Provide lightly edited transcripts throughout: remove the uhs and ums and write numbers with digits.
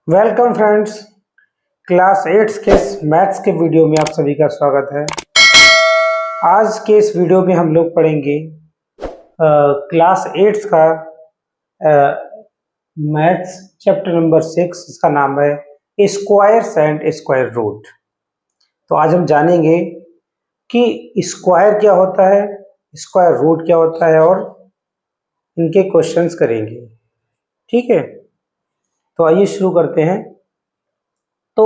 Welcome friends, class 8 के maths के video में आप सभी का स्वागत है। आज के इस वीडियो में हम लोग पढ़ेंगे क्लास 8 का मैथ्स चैप्टर नंबर 6। इसका नाम है स्क्वायर्स एंड स्क्वायर रूट। तो आज हम जानेंगे कि स्क्वायर क्या होता है, स्क्वायर रूट क्या होता है और इनके क्वेश्चंस करेंगे। ठीक है, तो आइए शुरू करते हैं। तो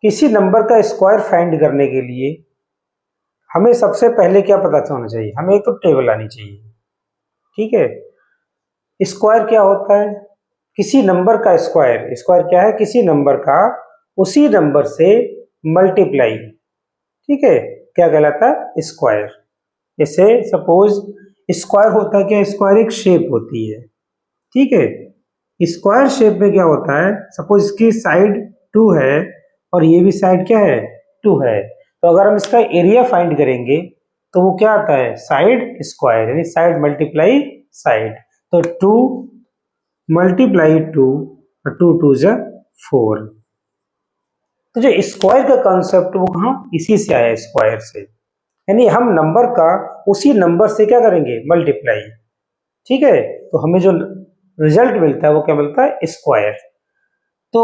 किसी नंबर का स्क्वायर फाइंड करने के लिए हमें सबसे पहले क्या पता होना चाहिए, हमें एक तो टेबल आनी चाहिए। ठीक है, स्क्वायर क्या होता है? किसी नंबर का स्क्वायर, स्क्वायर क्या है? किसी नंबर का उसी नंबर से मल्टीप्लाई। ठीक है, क्या कहलाता है? स्क्वायर। जैसे सपोज स्क्वायर होता है क्या? स्क्वायर एक शेप होती है। ठीक है, स्क्वायर शेप में क्या होता है? सपोज इसकी साइड 2 है और ये भी साइड क्या है? 2 है। तो अगर हम इसका एरिया फाइंड करेंगे तो वो क्या आता है? साइड स्क्वायर, यानी साइड मल्टीप्लाई साइड। तो 2 मल्टीप्लाई 2, 2 2 जा 4। तो जो स्क्वायर का कॉन्सेप्ट वो कहाँ? इसी से आया, स्क्वायर से। यानी हम नंबर का उसी नंबर से क्या करेंगे? मल्टीप्लाई। ठीक है, तो हमें जो रिजल्ट मिलता है वो क्या मिलता है? स्क्वायर। तो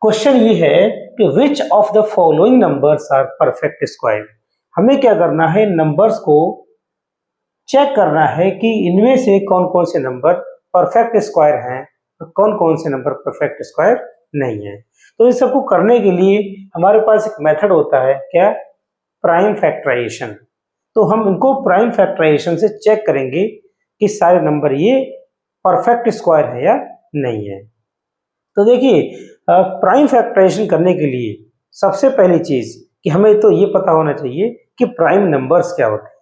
क्वेश्चन ये है कि which of the following numbers are perfect square. हमें क्या करना है? नंबर्स को चेक करना है कि इनमें से कौन कौन से नंबर परफेक्ट स्क्वायर हैं और कौन कौन से नंबर परफेक्ट स्क्वायर नहीं है। तो इस सबको करने के लिए हमारे पास एक मेथड होता है, क्या? Prime factorization. तो हम इनको प्राइम फैक्टराइजेशन से चेक करेंगे कि सारे नंबर ये परफेक्ट स्क्वायर है या नहीं है। तो देखिए, प्राइम फैक्टराइजेशन करने के लिए सबसे पहली चीज कि हमें तो ये पता होना चाहिए कि प्राइम नंबर्स क्या होते हैं।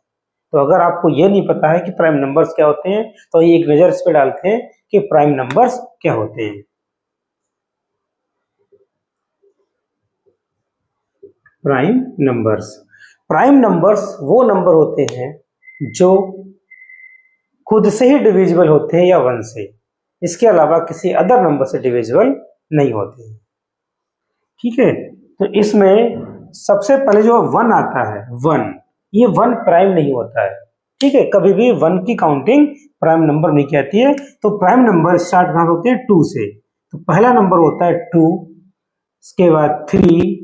तो अगर आपको ये नहीं पता है कि प्राइम नंबर्स क्या होते हैं तो ये एक नजर इस पे डालते हैं कि प्राइम नंबर्स क्या होते हैं। प्राइम नंबर्स, प्राइम नंबर्स वो नंबर होते हैं जो खुद से ही डिविजिबल होते हैं या 1 से, इसके अलावा किसी अदर नंबर से डिविजिबल नहीं होते हैं। ठीक है, तो इसमें सबसे पहले जो 1 आता है, 1, ये 1 प्राइम नहीं होता है। ठीक है, कभी भी 1 की काउंटिंग प्राइम नंबर नहीं कहती है। तो प्राइम नंबर स्टार्ट कहाँ होते हैं? 2 से। तो पहला नंबर होता है 2, इसके बाद 3,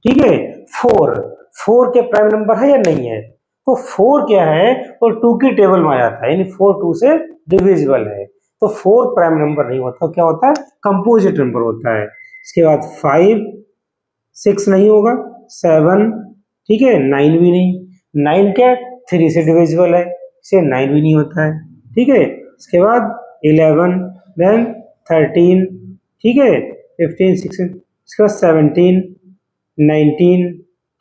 ठीक है, 4। 4 के प्राइम नंबर है या नहीं है? तो 4 क्या है? और 2 की टेबल में आ जाता है, यानी 4 2 से डिविजिबल है। तो 4 प्राइम नंबर नहीं होता, क्या होता है? कंपोजिट नंबर होता है। इसके बाद 5, 6 नहीं होगा, 7, ठीक है, 9 भी नहीं। 9 क्या? 3 से डिविजिबल है, इसे 9 भी नहीं होता है। ठीक है, इसके बाद 11, देन 13, ठीक है, 15, 16, इसके बाद 17, 19,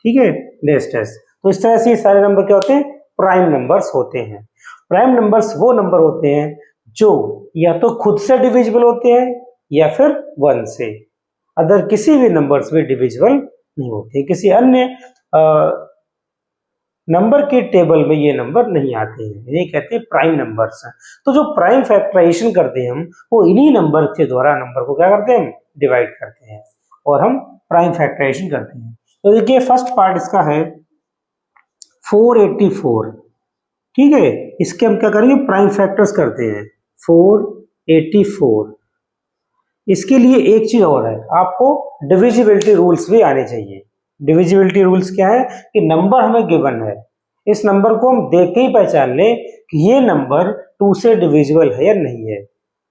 ठीक है, डेस्टस। तो इस तरह से ये सारे नंबर क्या होते हैं? प्राइम नंबर्स होते हैं। प्राइम नंबर्स वो नंबर होते हैं जो या तो खुद से डिविजिबल होते हैं या फिर 1 से, अदर किसी भी नंबर्स में डिविजिबल नहीं होते। किसी अन्य नंबर के टेबल में ये नंबर नहीं आते हैं, ये कहते हैं प्राइम नंबर्स हैं। तो जो प्राइम फैक्टराइजेशन करते हैं हम, वो इन्हीं नंबर के द्वारा नंबर को क्या करते हैं? डिवाइड करते हैं और हम प्राइम फैक्टराइजेशन करते हैं। तो देखिए, फर्स्ट पार्ट इसका है 484। ठीक है, इसके हम क्या करेंगे? प्राइम फैक्टर्स करते हैं। 484। इसके लिए एक चीज और है, आपको डिविजिबिलिटी रूल्स भी आने चाहिए। डिविजिबिलिटी रूल्स क्या है? कि नंबर हमें गिवन है, इस नंबर को हम देख के ही पहचान लें कि ये नंबर 2 से डिविजिबल है या नहीं है।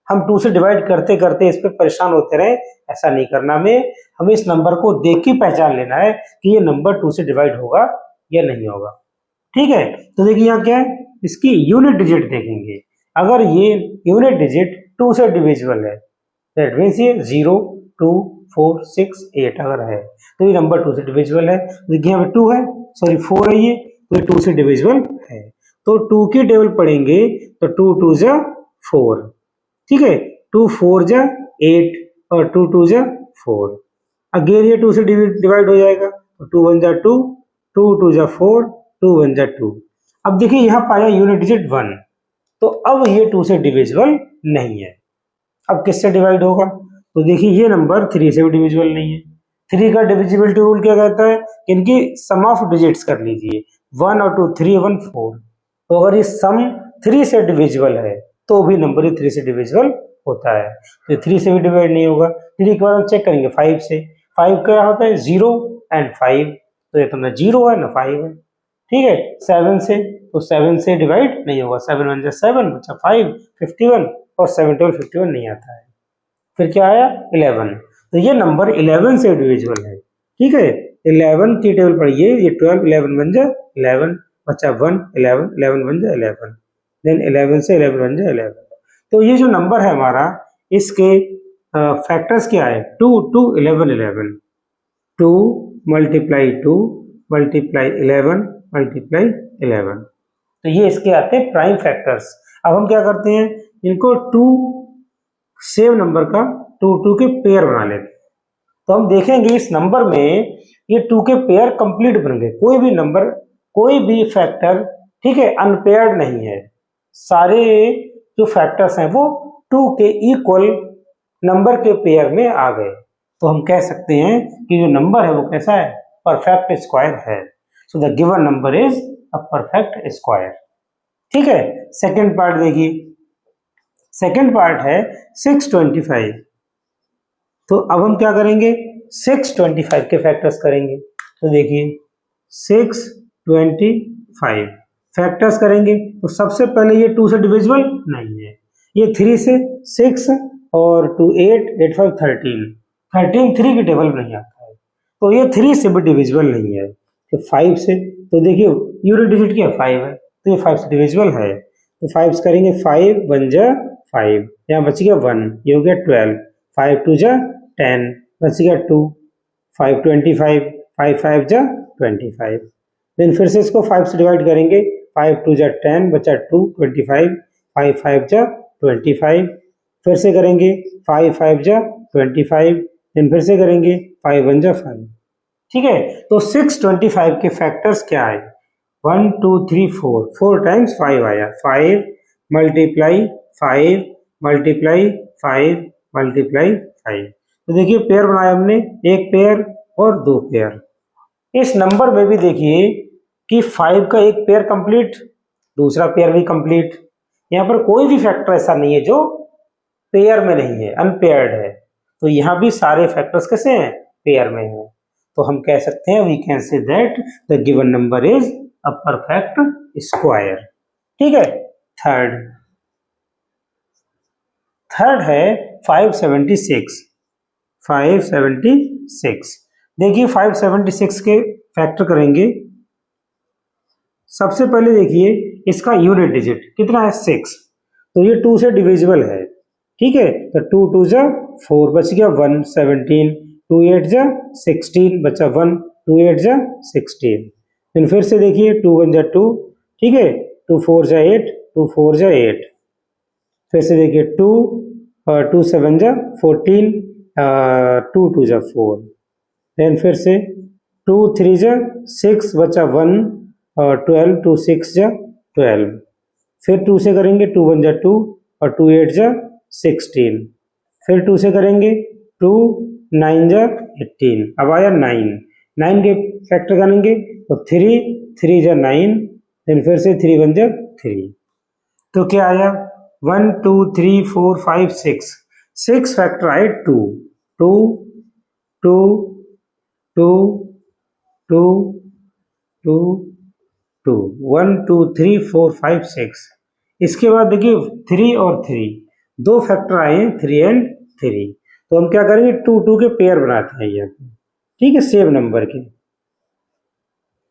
हम 2 से डिवाइड करते करते इस पे परेशान होते रहे, ऐसा नहीं करना। हमें इस नंबर को देख के पहचान लेना है कि ये नंबर 2 से डिवाइड होगा या नहीं होगा। ठीक है, तो देखिए यहाँ क्या है, इसकी यूनिट डिजिट देखेंगे। अगर ये यूनिट डिजिट 2 से डिविजिबल है, दैट मीन्स ये 0 2 4 6 8 अगर है तो ये नंबर 2 से डिविजिबल है। देखिए यहाँ पे 2 है, सॉरी 4 है ये, तो ये 2 से डिविजिबल है। तो 2 की टेबल पढ़ेंगे तो 2 2 जा 4, ठीक है, 2 4 जा 8 और 2 2 जा 4। अगेन ये 2 से डिवाइड हो जाएगा, तो 2 1 जा 2, 2 2 जा 4, 2 1 जा 2। अब देखिए यहाँ पाया यूनिट डिजिट 1, तो अब ये 2 से डिविजिबल नहीं है। अब किससे डिवाइड होगा? तो देखिए ये नंबर 3 से भी डिविजिबल नहीं है। 3 का डिविजिबिलिटी रूल क्या कहता है? इनकी सम ऑफ डिजिट्स कर लीजिए, 1 और 2, 3 1 4। तो अगर ये सम 3 से डिविजिबल है तो भी नंबर ये 3 से डिविजिबल होता है। तो 3 से भी डिवाइड नहीं होगा। 3 के बाद हम चेक करेंगे 5 से। 5 क्या होता है? 0 एंड 5। तो ये तो ना 0 है ना 5 है। ठीक है। 7 से, तो 7 से डिवाइड नहीं होगा। 7 1 जा 7, बचा 5, 51, और 7 12 51 नहीं आता है। फिर क्या आया? 11। तो ये नंबर 11 से डिविजिबल है। ठीक है। 11 की टेबल पढ़िए, ये 12, 11 बन जा 11, बचा 1, 11, 11 बन जा 11, देन 11 से 11 बन जा 11। तो ये जो नंबर है हमारा, इसके फैक्टर्स क्या है? 2 2 11 11, 2 मल्टीप्लाई 2 मल्टीप्लाई 11 मल्टीप्लाई 11। तो ये इसके आते हैं प्राइम फैक्टर्स। अब हम क्या करते हैं, इनको 2 सेम नंबर का 2 2 के पेयर बना लेते हैं। तो हम देखेंगे इस नंबर में ये 2 के पेयर कंप्लीट बन गए। कोई भी नंबर, कोई भी फैक्टर, ठीक है, अनपेयर्ड नहीं है। सारे जो फैक्टर्स हैं वो 2 के इक्वल नंबर के पेयर में आ गए। तो हम कह सकते हैं कि जो नंबर है वो कैसा है? परफेक्ट स्क्वायर है। So the given number is a perfect square. ठीक है। सेकंड पार्ट देखिए। सेकंड पार्ट है 625। तो अब हम क्या करेंगे? 625 के फैक्टर्स करेंगे। तो देखिए 625 फैक्टर्स करेंगे तो सबसे पहले ये 2 से डिविजिबल नहीं है। ये 3 से 6 और 2 8 8 5 13 13 3 की टेबल में नहीं आता है। तो ये 3 से भी डिविजिबल नहीं है। तो 5 से, तो देखिए यूनिट डिजिट क्या 5 है, तो ये 5 से डिविजिबल है। तो 5 करेंगे, 5 1 जा 5, यहाँ बच गया 1, ये हो गया 12, 5 2 जा 10, बच गया 2, 5 25, 5 5 जा 25। देन फिर से इसको 5 से डिवाइड करेंगे, 5 2 जा 10, बचा 2 25, 5 5 जा 25। फिर से करेंगे 5 5 जा 25, देन फिर से करेंगे 5 1 जा 5। ठीक है। तो 625 के फैक्टर्स क्या आए? 1 2 3 4, 4 टाइम्स 5 आया। 5 मल्टीप्लाई 5 मल्टीप्लाई 5 मल्टीप्लाई 5। तो देखिए पेयर बनाया हमने, एक पेयर और 2 पेयर। इस नंबर में भी देखिए कि 5 का एक पेयर कंप्लीट, दूसरा पेयर भी कंप्लीट। यहाँ पर कोई भी फैक्टर ऐसा नहीं है जो पेयर में नहीं है, अनपेयर्ड है। तो यहाँ भी सारे फैक्टर्स कैसे हैं? पेयर में है। तो हम कह सकते हैं, we can say that the given number is a perfect square. ठीक है। थर्ड है 576। 576 देखिए 576 के फैक्टर करेंगे। सबसे पहले देखिए इसका यूनिट डिजिट कितना है? 6। तो ये 2 से डिविजिबल है। ठीक है। तो 2 2 जा 4, बच गया 1 17, 2 8 जा 16, बचा 1, 2 8 जा 16। फिर से देखिए 2 1 जा 2, ठीक है, 2 4 जा 8, 2 4 जा 8। फिर से देखिए 2 2 7 जा 14, 2 2 जा 4। देन फिर से 2 3 जा 6, बचा 1, 12, 2 6 जा 12। फिर 2 से करेंगे, 2 1 जा 2 और 2 8 जा 16। फिर 2 से करेंगे, 2 9 जा 18। अब आया 9, 9 के फैक्टर करेंगे तो 3 3 जा 9, देन फिर से 3 1 जा 3। तो क्या आया? 1 2 3 4 5 6, 6 फैक्टर आए 2 2 2 2 2 2 2 1 2 3 4 5 6। इसके बाद देखिए 3 और 3, 2 फैक्टर आए हैं 3 एंड 3। तो हम क्या करेंगे? 2 2 के पेयर बनाते हैं यहाँ पे। ठीक है, सेम नंबर के।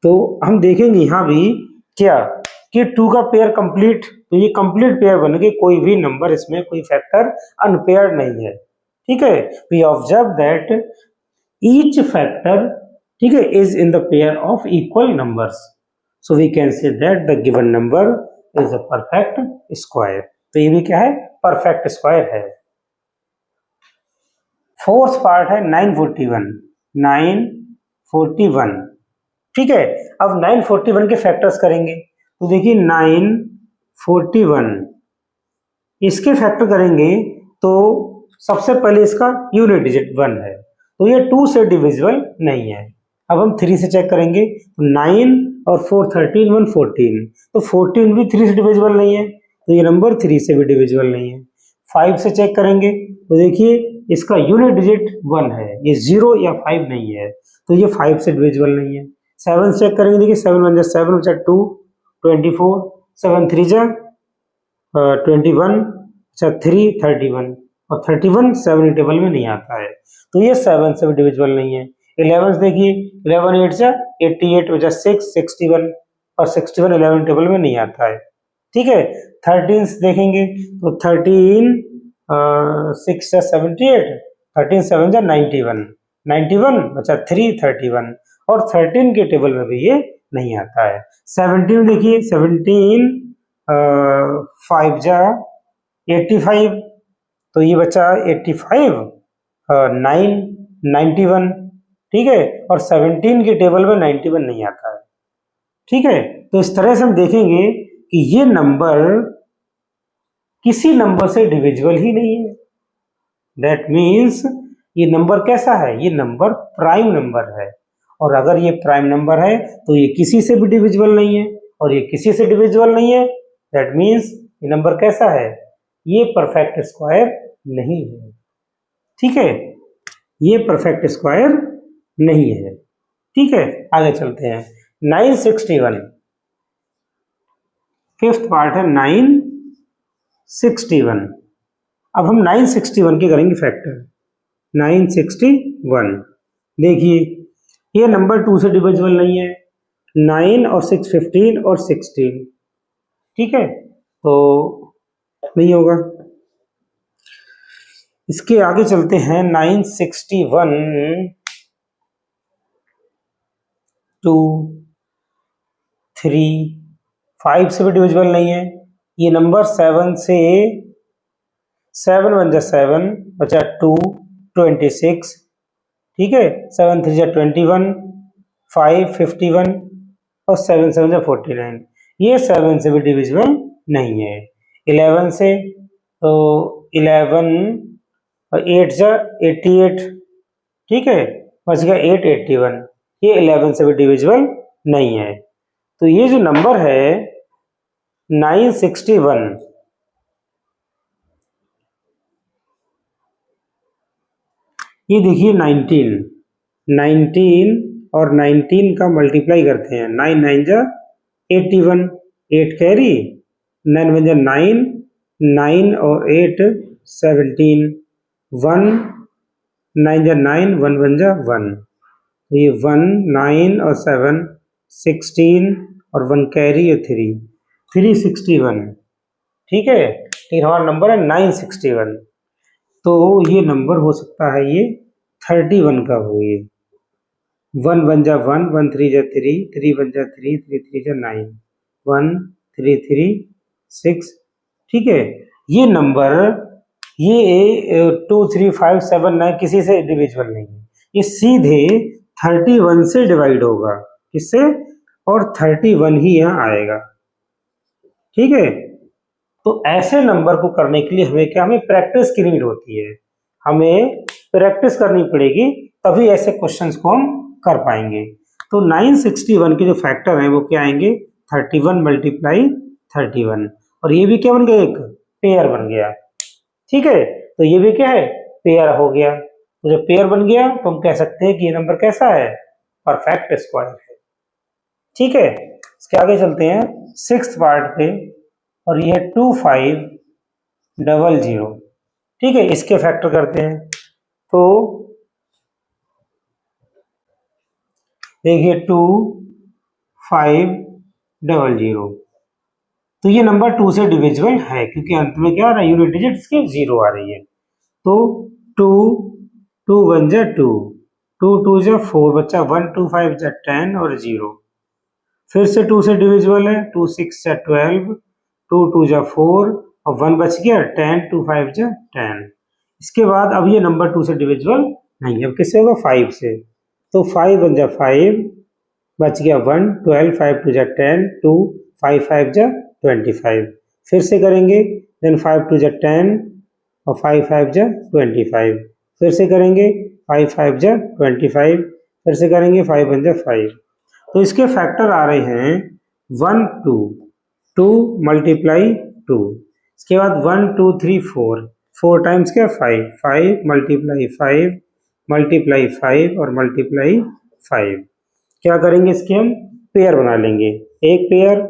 तो हम देखेंगे यहाँ भी क्या कि 2 का पेयर कंप्लीट, तो ये कंप्लीट पेयर बन गए। कोई भी नंबर इसमें, कोई फैक्टर अनपेयर्ड नहीं है। ठीक है। We observe that each factor, ठीक है, is in the pair of equal numbers. So we can say that the given number is a perfect square. तो ये भी क्या है? परफेक्ट स्क्वायर है। फोर्थ पार्ट है 941। 941, ठीक है। अब 941 के फैक्टर्स करेंगे। तो देखिए 941 इसके फैक्टर करेंगे तो सबसे पहले इसका यूनिट डिजिट 1 है, तो ये 2 से डिविजिबल नहीं है। अब हम 3 से चेक करेंगे, 9 और 4 13 1 14, तो 14 भी 3 से डिविजिबल नहीं है, तो ये नंबर 3 से भी डिविजिबल नहीं है। 5 से चेक करेंगे तो देखिए इसका यूनिट डिजिट 1 है, ये 0 या 5 नहीं है, तो ये 5 से डिविजिबल नहीं है। 7 चेक करेंगे, देखिए 7 1 7 बचा 2 24, 7 3 जा 21, अच्छा 3 31, और 31 7 टेबल में नहीं आता है, तो ये 7 से भी डिविजिबल नहीं है। 11 देखिए 11 8 जा 88 बचा 6 61, और 61 11 टेबल में नहीं आता है, ठीक है। 13 देखेंगे तो 13 6 जा 78, 13 7 जा 91, 91 बचा 3 31, और 13 के टेबल में भी ये नहीं आता है। 17 देखिए 17 5 जा 85, तो ये बचा 85 9 91, ठीक है, और 17 के टेबल में 91 नहीं आता है, ठीक है। तो इस तरह से हम देखेंगे कि ये नंबर किसी नंबर से डिविजिबल ही नहीं है। दैट मीन्स ये नंबर कैसा है, ये नंबर प्राइम नंबर है, और अगर ये प्राइम नंबर है तो ये किसी से भी डिविजिबल नहीं है, और ये किसी से डिविजिबल नहीं है, दैट मीन्स ये नंबर कैसा है, ये परफेक्ट स्क्वायर नहीं है, ठीक है, ये परफेक्ट स्क्वायर नहीं है, ठीक है। आगे चलते हैं। 961 फिफ्थ पार्ट है 961। अब हम 961 के करेंगे फैक्टर। 961 देखिए ये नंबर 2 से डिविजिबल नहीं है, 9 और 6 15 और 16, ठीक है, तो नहीं होगा। इसके आगे चलते हैं। 961 2 3 5 से भी डिविजिबल नहीं है। ये नंबर 7 से 7 1 जा 7 बचा 2 26, ठीक है, 7 3 जा 21, 5 51, और 7 7 जा 49, ये 7 से भी डिविजिबल नहीं है। 11 से तो 11 और 8 जा 88, ठीक है, बच गया 8 81, ये 11 से भी डिविजिबल नहीं है। तो ये जो नंबर है 961, ये देखिए 19 और 19 का मल्टीप्लाई करते हैं। 9 9 जा 81, 8 कैरी, 9 1 जा 9, 9 और 8 17, 1 9 जा 9, 1 1 जा 1, ये 1 9 और 7 16, और 1 कैरी और 3 361, ठीक है। तो हमारा नंबर है 961। तो ये नंबर हो सकता है ये 31 का हो, ये 1 1 जा 1, 1 3 जा 3, 3 1 जा 3, 3 3 जा 9, 1 3 3 6, ठीक है। ये नंबर ये 2 3 5 7 9 किसी से डिविजिबल नहीं है, ये सीधे 31 से डिवाइड होगा, किससे, और 31 ही यहाँ आएगा, ठीक है। तो ऐसे नंबर को करने के लिए हमें क्या, हमें प्रैक्टिस की नीड होती है, हमें प्रैक्टिस करनी पड़ेगी, तभी ऐसे क्वेश्चंस को हम कर पाएंगे। तो 961 के जो फैक्टर हैं वो क्या आएंगे, 31 मल्टीप्लाई 31, और ये भी क्या बन गया, एक पेयर बन गया, ठीक है। तो ये भी क्या है, पेयर हो गया। तो जब पेयर बन गया तो हम कह सकते हैं कि ये नंबर कैसा है, परफेक्ट स्क्वायर है, ठीक है। इसके आगे चलते हैं 6th पार्ट पे, और ये 2500, ठीक है, इसके फैक्टर करते हैं। तो देखिए 2500, तो ये नंबर 2 से डिविजिबल है, क्योंकि अंत में क्या आ रहा है, यूनिट डिजिट इसकी 0 आ रही है। तो 2 2 1 जा 2, 2 2 जा 4 बच्चा 1 2 5 जा 10 और 0, फिर से 2 से डिविजिबल है, 2 6 जा 12, 2 2 जा 4, और 1 बच गया 10, 2 5 जा 10। इसके बाद अब ये नंबर 2 से डिविजिबल नहीं, अब किससे होगा, 5 से। तो 5 1 जा 5, बच गया 1, 12 5 2 जा 10, 2 5 5 जा 25, फिर से करेंगे, देन 5 2 जा 10, और 5 5 जा 25, फिर से करेंगे 5 5 जा 25, फिर से करेंगे 5 1 जा 5। तो इसके फैक्टर आ रहे हैं 1 2, 2 मल्टीप्लाई 2, इसके बाद 1 2 3 4, 4 टाइम्स क्या 5, 5 मल्टीप्लाई 5 मल्टीप्लाई 5 और मल्टीप्लाई 5। क्या करेंगे इसके हम पेयर बना लेंगे, एक पेयर,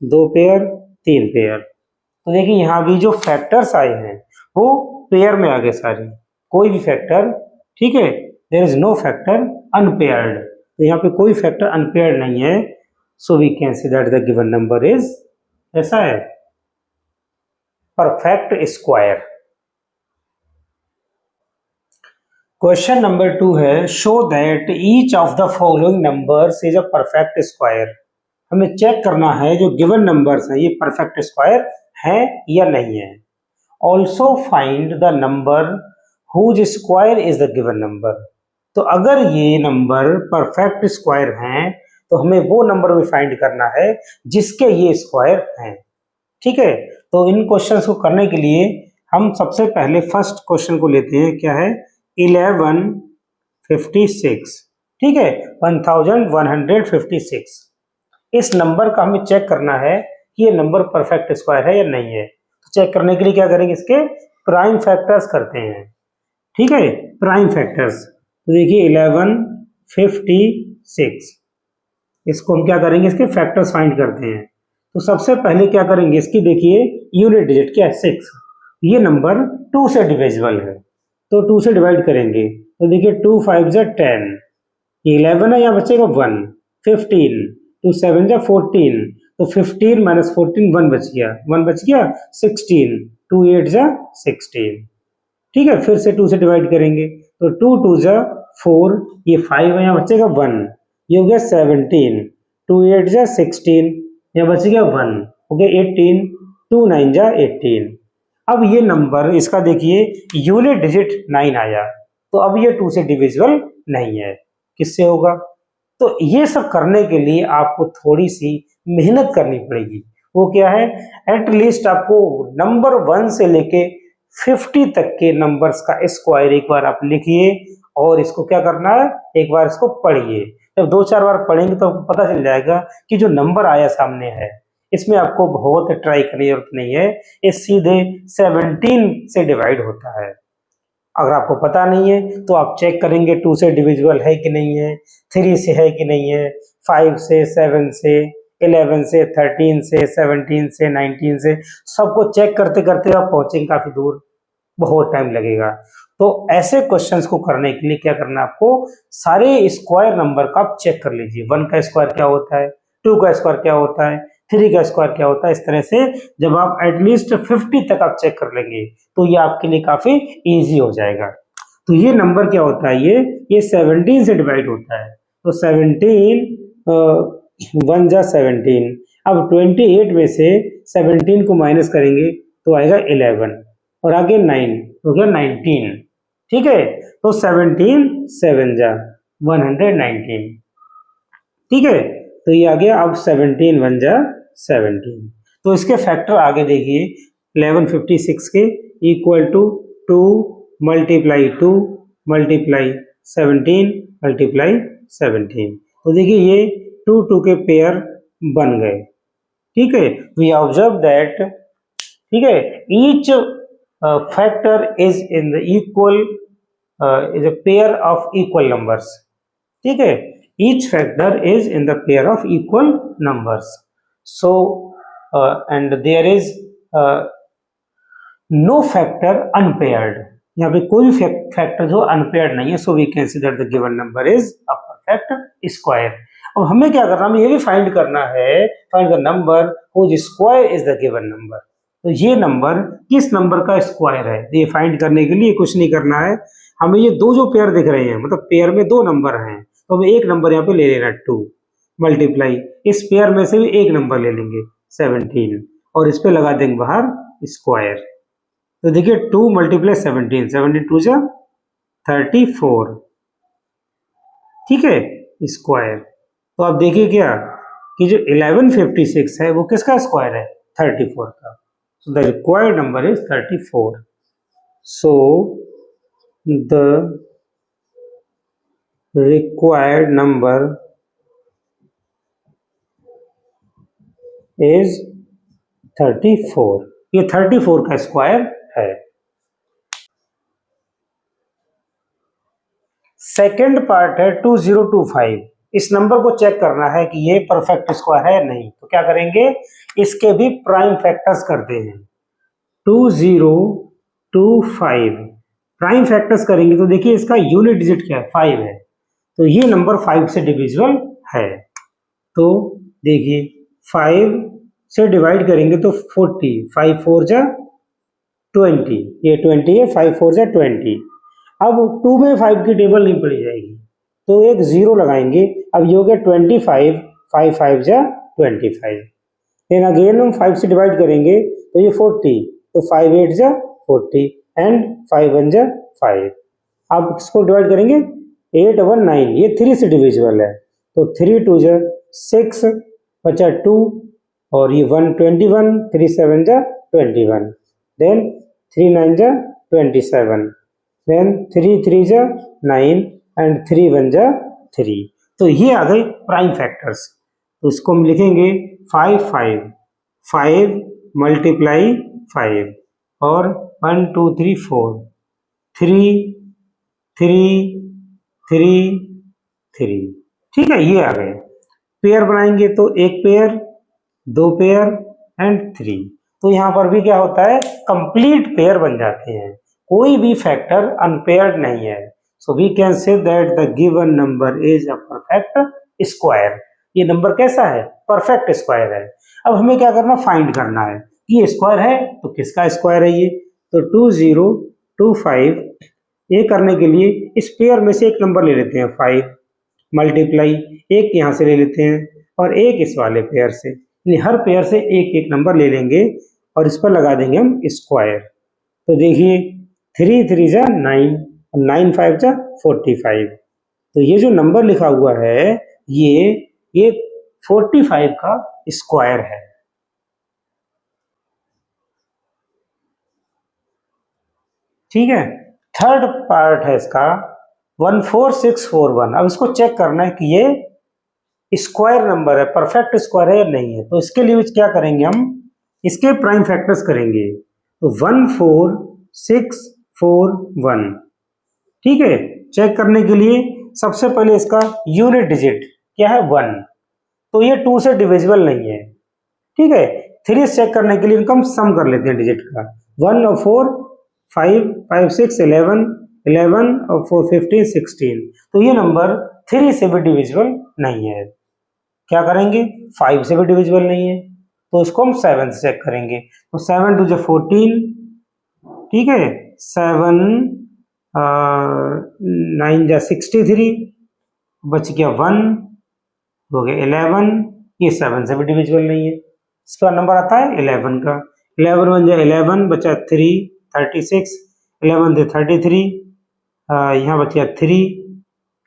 दो पेयर, तीन पेयर। तो देखिए यहाँ भी जो फैक्टर्स आए हैं वो पेयर में आ गए सारे, कोई भी फैक्टर, ठीक है, there is no factor unpaired. तो यहाँ पे कोई फैक्टर अनपेयर्ड नहीं है, so we can say that the given number is, ऐसा है, परफेक्ट स्क्वायर। क्वेश्चन नंबर 2 है, show that each of the following numbers is a perfect square. हमें चेक करना है जो गिवन नंबर्स हैं ये परफेक्ट स्क्वायर है या नहीं है। Also find the number whose square is the given number. तो अगर ये नंबर परफेक्ट स्क्वायर हैं तो हमें वो नंबर भी फाइंड करना है जिसके ये स्क्वायर हैं, ठीक है। तो इन क्वेश्चंस को करने के लिए हम सबसे पहले फर्स्ट क्वेश्चन को लेते हैं, क्या है, 1156, ठीक है, 1156। इस नंबर का हमें चेक करना है कि ये नंबर परफेक्ट स्क्वायर है या नहीं है। तो चेक करने के लिए क्या करेंगे, इसके प्राइम फैक्टर्स करते हैं, ठीक है, प्राइम फैक्टर्स। तो देखिए 1156, इसको हम क्या करेंगे, इसके फैक्टर्स फाइंड करते हैं। तो सबसे पहले क्या करेंगे, इसकी देखिए यूनिट डिजिट क्या है 6, ये नंबर 2 से डिविजिबल है, तो 2 से डिवाइड करेंगे। तो देखिए 2 5 जा 10, 11 है, यहाँ बचेगा 1, 15, 2 7 जा 14, तो 15 माइनस 14 1 बच गया, 1 बच गया 16, 2 8 जा 16, ठीक है। फिर से 2 से डिवाइड करेंगे तो 2 2 जा 4, ये 5 है, यहाँ बचेगा 1, ये हो गया 17, 2 8 जा 16, यहाँ बच गया 1, हो गया 18, 2 9 जा 18। अब ये नंबर इसका देखिए यूनिट डिजिट 9 आया, तो अब ये 2 से डिविजिबल नहीं है, किससे होगा। तो ये सब करने के लिए आपको थोड़ी सी मेहनत करनी पड़ेगी, वो क्या है, एटलीस्ट आपको नंबर 1 से लेके 50 तक के नंबर्स का स्क्वायर एक बार आप लिखिए और इसको क्या करना है, एक बार इसको पढ़िए। जब 2-4 बार पढ़ेंगे तो पता चल जाएगा कि जो नंबर आया सामने है इसमें आपको बहुत ट्राई करने की जरूरत नहीं है, ये सीधे 17 से डिवाइड होता है। अगर आपको पता नहीं है तो आप चेक करेंगे 2 से डिविजिबल है कि नहीं है, 3 से है कि नहीं है, 5 से, 7 से, 11 से, 13 से, 17 से, 19 से, सबको चेक करते करते आप पहुंचेंगे काफी दूर, बहुत टाइम लगेगा। तो ऐसे क्वेश्चंस को करने के लिए क्या करना है, आपको सारे स्क्वायर नंबर का आप चेक कर लीजिए। 1 का स्क्वायर क्या होता है, 2 का स्क्वायर क्या होता है, 3 का स्क्वायर क्या होता है। इस तरह से जब आप एटलीस्ट 50 तक आप चेक कर लेंगे तो ये आपके लिए काफी इजी हो जाएगा। तो ये नंबर क्या होता है, ये 17 से डिवाइड होता है, तो 17 1 जा 17। अब 28 में से 17 को माइनस करेंगे तो आएगा 11 और आगे 9 हो गया 19, ठीक है। तो 17 7 जा 119, ठीक है। तो ये आ गया अब 17 1 जा 17। तो इसके फैक्टर आगे देखिए 1156 के equal to 2 multiply 2 multiply 17 multiply 17। तो देखिए ये 2 2 के पेयर बन गए, ठीक है। वी ऑब्जर्व दैट, ठीक है, each factor is in the equal is a pair of equal numbers, ठीक है। Each factor is in the pair of equal numbers, so and there is no factor unpaired. यहाँ पे कोई factor जो unpaired नहीं है, so we can see that the given number is a perfect square. अब हमें क्या करना है, हमें ये भी फाइंड करना है, find the number whose square is the given number. तो ये नंबर किस नंबर का स्क्वायर है, ये फाइंड करने के लिए कुछ नहीं करना है, हमें ये दो जो पेयर दिख रहे हैं, मतलब पेयर में दो नंबर हैं, तो हमें एक नंबर यहाँ पे ले लेना 2 मल्टीप्लाई, इस पेयर में से भी एक नंबर ले लेंगे 17 और इस पे लगा देंगे बाहर स्क्वायर। तो देखिए 2 मल्टीप्लाई 17, 17 2 जा 34, ठीक है, स्क्वायर। तो आप देखिए क्या कि जो 1156 है वो किसका स्क्वायर है, 34 का। So the required number is 34. so the required number is 34। ये 34 का स्क्वायर है। सेकेंड पार्ट है 2025। इस नंबर को चेक करना है कि ये परफेक्ट स्क्वायर है या नहीं, तो क्या करेंगे, इसके भी प्राइम फैक्टर्स करते हैं। 2025 प्राइम फैक्टर्स करेंगे तो देखिए इसका यूनिट डिजिट क्या है, 5 है, तो ये नंबर 5 से डिविजिबल है। तो देखिए 5 से डिवाइड करेंगे तो 40, 5 4 जा 20, ये 20 है, 5 4 जा 20। अब 2 में 5 की टेबल नहीं पड़ी जाएगी, तो एक 0 लगाएंगे। अब ये हो गया 25, 5 5 जा 25। देन अगेन हम 5 से डिवाइड करेंगे तो ये 40, तो 5 8 जा 40 एंड 5 1 जा 5। अब इसको डिवाइड करेंगे 8 1 9, ये 3 से डिविजिबल है, तो 3 2 जा 6, बचा 2 और ये 1 21, 3 7 जा 21, देन 3 9 जा 27, देन 3 3 जा 9 एंड 3 1 जा 3। तो ये आ गए प्राइम फैक्टर्स। तो इसको हम लिखेंगे 5 5 5 मल्टीप्लाई 5 और 1 2 3 4 3 3 3 3। ठीक है, ये आ गए। पेयर बनाएंगे तो एक पेयर, दो पेयर एंड 3। तो यहाँ पर भी क्या होता है, कंप्लीट पेयर बन जाते हैं, कोई भी फैक्टर अनपेयर्ड नहीं है। So we can say that the given number is a perfect square. ये नंबर कैसा है, परफेक्ट स्क्वायर है। अब हमें क्या करना, फाइंड करना है कि ये स्क्वायर है तो किसका स्क्वायर है ये। तो 2025 ये करने के लिए इस पेयर में से एक नंबर ले लेते हैं 5 मल्टीप्लाई, एक यहाँ से ले लेते हैं और एक इस वाले पेयर से, यानी हर पेयर से एक एक नंबर ले लेंगे और इस पर लगा देंगे हम स्क्वायर। तो देखिए 3 3 जा 9, 9 5 जा 45। तो ये जो नंबर लिखा हुआ है ये 45 का स्क्वायर है। ठीक है, थर्ड पार्ट है इसका 14641। अब इसको चेक करना है कि ये स्क्वायर नंबर है, परफेक्ट स्क्वायर है या नहीं है। तो इसके लिए क्या करेंगे, हम इसके प्राइम फैक्टर्स करेंगे। तो 14641। ठीक है, चेक करने के लिए सबसे पहले इसका यूनिट डिजिट क्या है, 1, तो ये 2 से डिविजिबल नहीं है। ठीक है, 3 चेक करने के लिए इनको हम सम कर लेते हैं डिजिट का। 1 और 4 5 5 6 11 11 और 4 15 16। तो ये नंबर 3 से भी डिविजिबल नहीं है। क्या करेंगे, 5 से भी डिविजिबल नहीं है, तो इसको हम 7 से चेक करेंगे। तो 7 2 14, ठीक है, 7 9 जा 63, बच गया 1, हो गया 11। ये 7 से भी डिविजिबल नहीं है। इसका नंबर आता है 11 का। 11 1 जा 11, बचा 3 36, 11 से 33, यहाँ बच गया 3,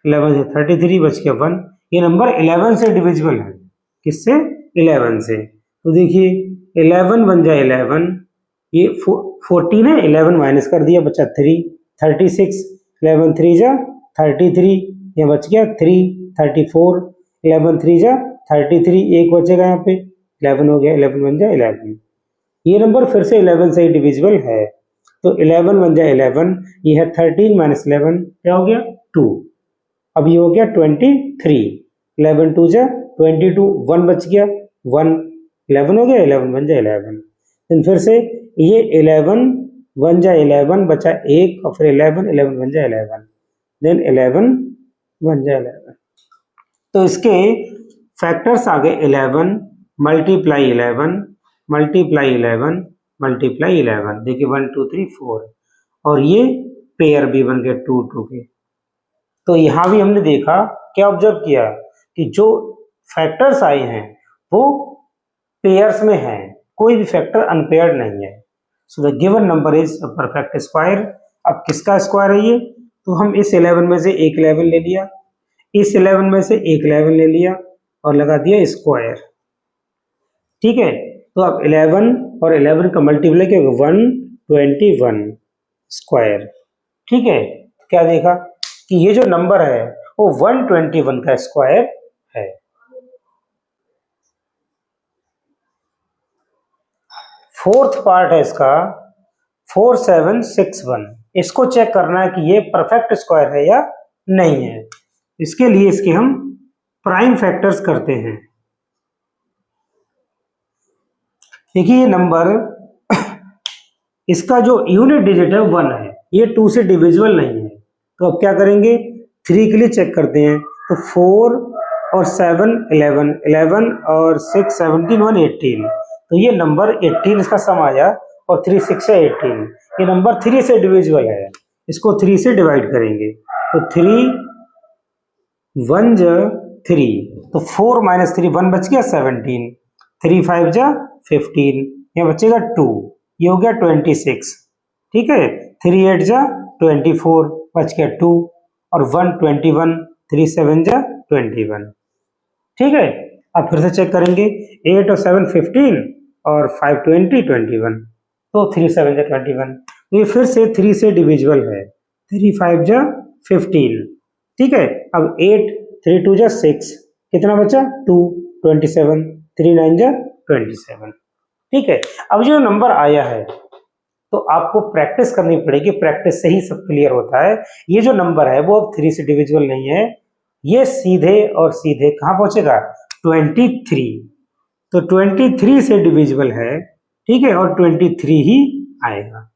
11 से 33 बच गया 1। ये नंबर 11 से डिविजिबल है, किससे, 11 से। तो देखिए 11 बन जाए 11, ये 14 है, 11 माइनस कर दिया, बचा 3 36, 11 3 जा 33, ये बच गया 3 34, 11 3 जा 33, एक बचेगा यहाँ पे, 11 हो गया, 11 बन जाए 11। ये नंबर फिर से 11 से ही डिविजिबल है। तो 11 बन जाए 11, ये है 13 माइनस 11, क्या हो गया 2। अब ये हो गया 23, 11 2 जा 22, 1 बच गया 1, 11 हो गया, 11 बन जाए 11। फिर से ये 11 बन जाए 11, बचा 1 और फिर 11 11 बन जाए 11, देन 11 बन जाए 11। तो इसके फैक्टर्स आ गए 11 मल्टीप्लाई 11 मल्टीप्लाई 11 मल्टीप्लाई 11। देखिए 1 2 3 4, और ये पेयर भी बन गए 2 2 के। तो यहाँ भी हमने देखा, क्या ऑब्जर्व किया कि जो फैक्टर्स आए हैं वो पेयर्स में हैं, कोई भी फैक्टर अनपेयर्ड नहीं है। So the given number is a perfect square. अब किसका स्क्वायर है ये, तो हम इस 11 में से एक 11 ले लिया, इस 11 में से एक 11 ले लिया और लगा दिया स्क्वायर। ठीक है, तो अब 11 और 11 का मल्टीप्लाई क्या होगा, 121, स्क्वायर। ठीक है, क्या देखा कि ये जो नंबर है वो 121 का स्क्वायर है। फोर्थ पार्ट है इसका 4761। इसको चेक करना है कि ये परफेक्ट स्क्वायर है या नहीं है। इसके लिए इसके हम प्राइम फैक्टर्स करते हैं। देखिए ये नंबर इसका जो यूनिट डिजिट है 1 है, ये 2 से डिविजिबल नहीं है। तो अब क्या करेंगे, 3 के लिए चेक करते हैं। तो 4 और 7 11, 11 और 6 17, 1 18। तो ये नंबर 18 इसका सम आया और 3 6 है 18। ये नंबर 3 से डिविजिबल है, इसको 3 से डिवाइड करेंगे। तो 3 1 जा 3, तो 4 - 3 1 बच गया 17, 3 5 जा 15, यहाँ बचेगा 2, ये हो गया 26। ठीक है, 3 8 जा 24, बच गया 2 और 1 21, 3 7 जा 21। ठीक है, अब फिर से चेक करेंगे, 8 और 7 15 और 5 20 21, तो 3 7 जा 21। ये फिर से 3 से डिविजिबल है, 3 5 जा 15। ठीक है, अब 8 3 2 जा 6, कितना बचा 2 27, 3 9 जा 27। ठीक है, अब जो नंबर आया है तो आपको प्रैक्टिस करनी पड़ेगी, प्रैक्टिस से ही सब क्लियर होता है। ये जो नंबर है वो अब 3 से डिविजिबल नहीं है, ये सीधे और सीधे कहाँ पहुंचेगा 23। तो 23 से डिविजिबल है। ठीक है, और 23 ही आएगा।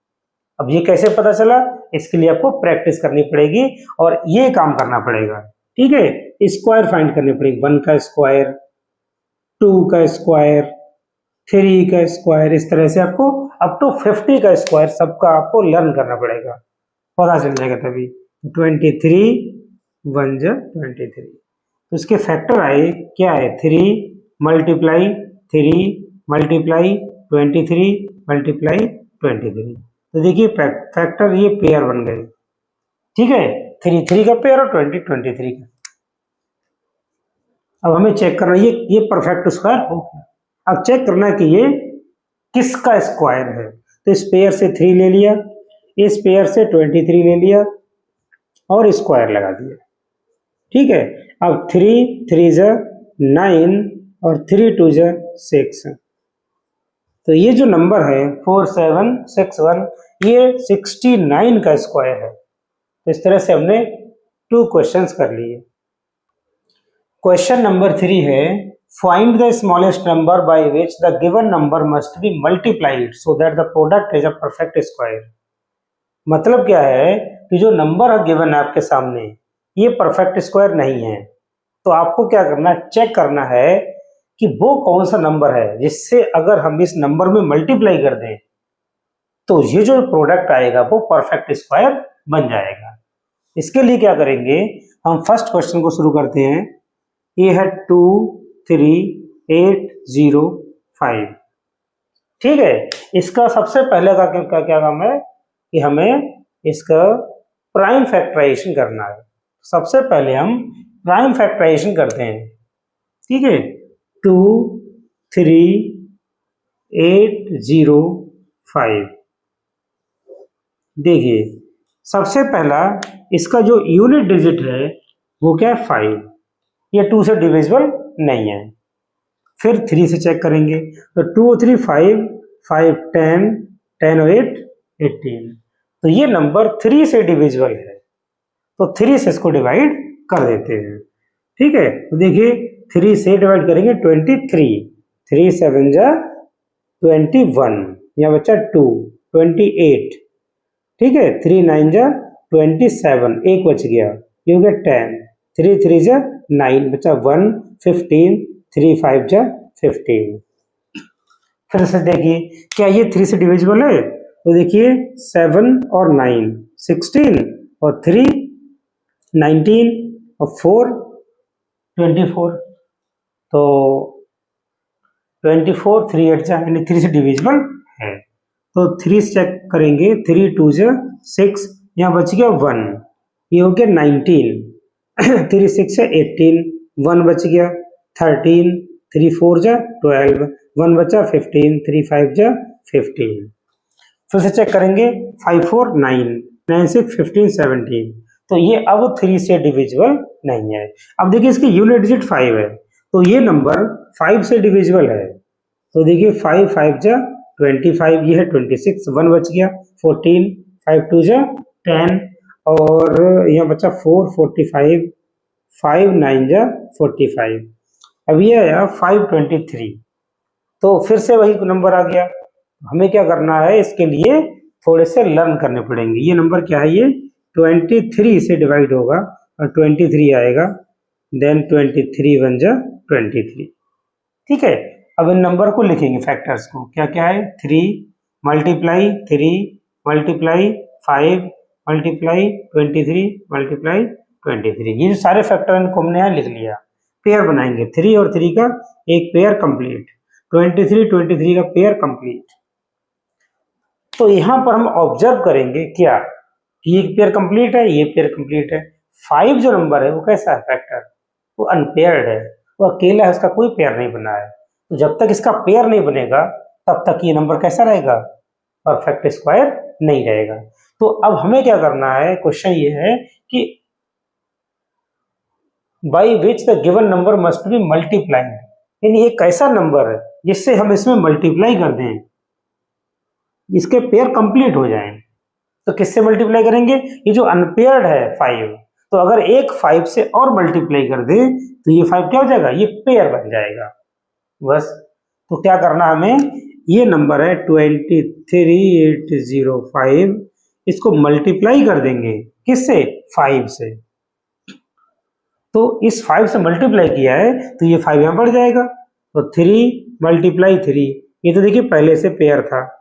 अब ये कैसे पता चला, इसके लिए आपको प्रैक्टिस करनी पड़ेगी और ये काम करना पड़ेगा। ठीक है, स्क्वायर फाइंड करनी पड़ेगी, 1 का स्क्वायर, 2 का स्क्वायर, 3 का स्क्वायर, इस तरह से आपको अप टू 50 का स्क्वायर सबका आपको लर्न करना पड़ेगा, पता चल जाएगा तभी। 23 1 जा 23। तो इसके फैक्टर आए, क्या है 3 मल्टीप्लाई 3 मल्टीप्लाई 23 मल्टीप्लाई 23। तो देखिए फैक्टर ये पेयर बन गए। ठीक है, 3 3 का पेयर और 20 23 का। अब हमें चेक करना ये परफेक्ट स्क्वायर हो गया। अब चेक करना है कि ये किसका स्क्वायर है। तो इस पेयर से 3 ले लिया, इस पेयर से 23 ले लिया और स्क्वायर लगा दिया। ठीक है, अब 3 3 जा 9 और 3 2 जा 6। तो ये जो नंबर है 4761, ये 69 का स्क्वायर है। तो इस तरह से हमने 2 क्वेश्चंस कर लिए। क्वेश्चन नंबर 3 है, find the smallest number by which the given number must B multiplied so that the product is a perfect square. मतलब क्या है कि जो नंबर गिवन है आपके सामने ये परफेक्ट स्क्वायर नहीं है, तो आपको क्या करना है, चेक करना है कि वो कौन सा नंबर है जिससे अगर हम इस नंबर में मल्टीप्लाई कर दें तो ये जो प्रोडक्ट आएगा वो परफेक्ट स्क्वायर बन जाएगा। इसके लिए क्या करेंगे, हम फर्स्ट क्वेश्चन को शुरू करते हैं। ये है 2 3 8 0 5। ठीक है, इसका सबसे पहले का क्या काम है कि हमें इसका प्राइम फैक्टराइजेशन करना है। सबसे पहले हम प्राइम फैक्टराइजेशन करते हैं। ठीक है, 2 3 8 0 5। देखिए सबसे पहला इसका जो यूनिट डिजिट है वो क्या है 5, ये 2 से डिविजिबल नहीं है। फिर 3 से चेक करेंगे, तो 2 3 5 5 10 10 और 8 18। तो ये नंबर 3 से डिविजिबल है, तो 3 से इसको डिवाइड कर देते हैं। ठीक है, तो देखिए 3 से डिवाइड करेंगे 23, 3 7 जा 21, यहाँ बच्चा 2 28। ठीक है, 3 9 जा 27, एक बच गया, ये हो गया 10, 3 3 जा 9, बचा 1 15, 3 5 जा 15। फिर से देखिए क्या ये 3 से डिविजिबल है, तो देखिए 7 और 9 16 और 3 19 और 4 24। तो 24 3 8 जा यानी 3 से डिविजिबल है। तो 3 से चेक करेंगे, 3 2 जा 6, यहाँ बच गया 1, ये हो गया 19, 3 6 है 18, 1 बच गया 13, 3 4 जा 12, 1 बचा 15, 3 5 जा 15। फिर से चेक करेंगे 5 4 9 9 6 15 17, तो ये अब 3 से डिविजिबल नहीं है। अब देखिए इसकी यूनिट डिजिट 5 है, तो ये नंबर 5 से डिविजिबल है। तो देखिए 5 5 जा 25, ये है 26, 1 बच गया 14, 5 2 जा 10 और यहाँ बचा 4 45, 5 9 जा 45। अब ये आया 523, तो फिर से वही नंबर आ गया। हमें क्या करना है, इसके लिए थोड़े से लर्न करने पड़ेंगे। ये नंबर क्या है, ये 23 से डिवाइड होगा और 23 आएगा, देन 23 1 जा 23। ठीक है, अब इन नंबर को लिखेंगे, फैक्टर्स को। क्या क्या है, 3 मल्टीप्लाई 3 मल्टीप्लाई 5 मल्टीप्लाई 23 मल्टीप्लाई 23। ये जो सारे फैक्टर इनको हमने यहाँ लिख लिया। पेयर बनाएंगे, 3 और 3 का एक पेयर कंप्लीट, 23 23 का पेयर कंप्लीट। तो यहाँ पर हम ऑब्जर्व करेंगे क्या, ये पेयर कंप्लीट है, ये पेयर कंप्लीट है। 5 जो नंबर है वो कैसा है फैक्टर, वो अनपेयर्ड है, वो अकेला है, उसका कोई पेयर नहीं बना है। तो जब तक इसका पेयर नहीं बनेगा तब तक ये नंबर कैसा रहेगा, परफेक्ट स्क्वायर नहीं रहेगा। तो अब हमें क्या करना है, क्वेश्चन ये है कि by which the given number must B multiplied, यानी एक ऐसा नंबर है जिससे हम इसमें मल्टीप्लाई कर दें, इसके पेयर कंप्लीट हो जाएं। तो किससे मल्टीप्लाई करेंगे, ये जो अनपेयर्ड है 5, तो अगर एक 5 से और मल्टीप्लाई कर दे तो ये 5 क्या हो जाएगा, ये पेयर बन जाएगा बस। तो क्या करना हमें, ये नंबर है 23805, इसको मल्टीप्लाई कर देंगे किससे, 5 से। तो इस 5 से मल्टीप्लाई किया है तो ये 5 यहाँ बढ़ जाएगा, तो 3 मल्टीप्लाई 3, ये तो देखिए पहले से पेयर था,